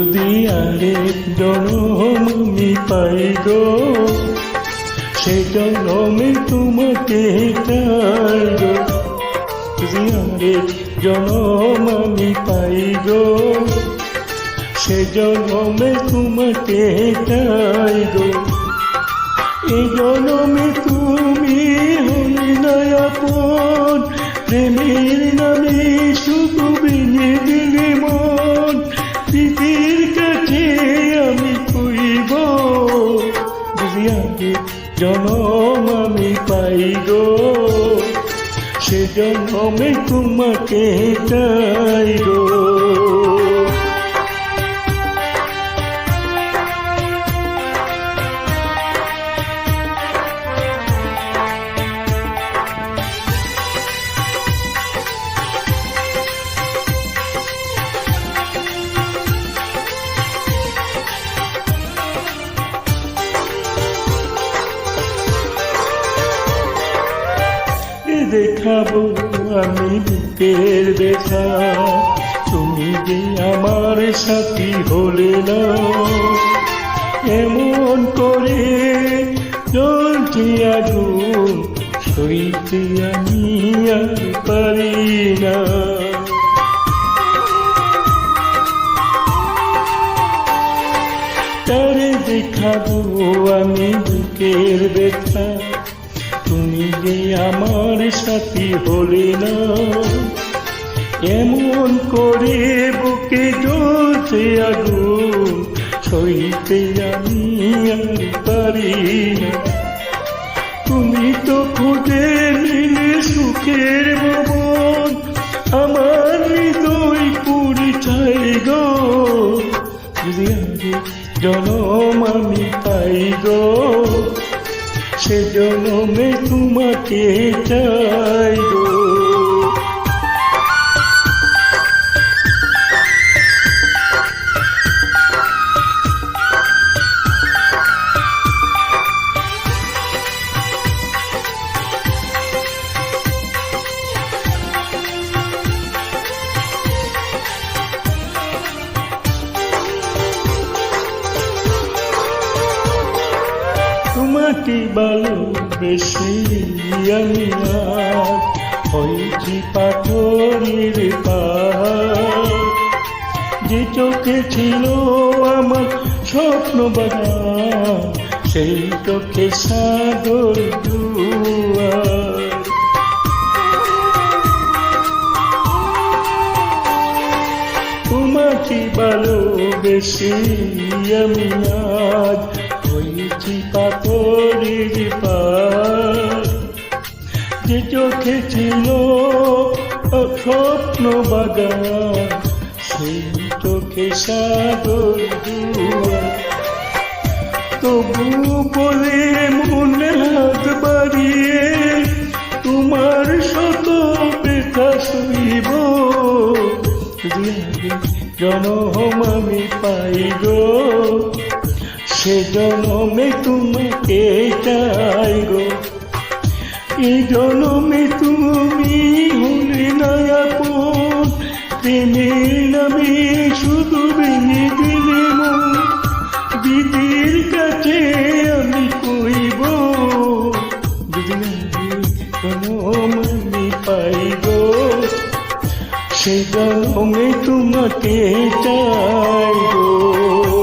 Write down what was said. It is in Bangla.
যদি আরেক জনম আমি পাই গো, সে জনমে তোমাকে চাই গো। যদি আরেক জনম আমি পাই গো, সে জনমে তোমাকে চাই গো। এই জনমে তুমি হলে না আপন, প্রেমের নামে শুধু ভেঙে দিলে মন। প্রীতির কাছে আমি কইব, যদি আগে জনম আমি পাই গো, সে জনমে তোমাকে চাই গো। দেখাবো আমি বুকের ব্যথা, তুমি যে আমার সাথী হলে না। এমন করে জ্বলছে আগুন, সইতে আমি আর পারি না। তারে দেখাবো আমি বুকের ব্যথা, তুমি যে আমার সাথী হলে না। এমন করে বুকে জ্বলছে আগুন, সইতে আমি আর পারি না। তুমি তো খুঁজে নিলে সুখের ভবন, আমার হৃদয় পুরি চাই গো। যদি আগে জনম আমি পাই গো, সে জনমে তোমাকে চাই গো। তোমাকে ভালোবেসে আমি আজ হয়েছি পাথরের পাহাড়। যে চোখে ছিল আমার স্বপ্ন বাগান, সেই চোখে সাগর দুয়ার। তোমাকে ভালোবেসে আমি আজ হয়েছি পাথরের পাহাড়। যে চোখে ছিল স্বপ্ন বাগান, সেই চোখে সাগর দুয়ার। তবু বলে মনে হাত বাড়িয়ে তোমার শত ব্যথা সইব। যদি আগে জনম আমি পাই গো, সে জনমে তোমাকে চাই গো। এই জনমে তুমি হলে না আপন, প্রেমের নামে শুধু ভেঙে দিলে মন। দিদির কাছে আমি কইব, যদি আগে জনম আমি পাই গো, সে জনমে তোমাকে চাই গো।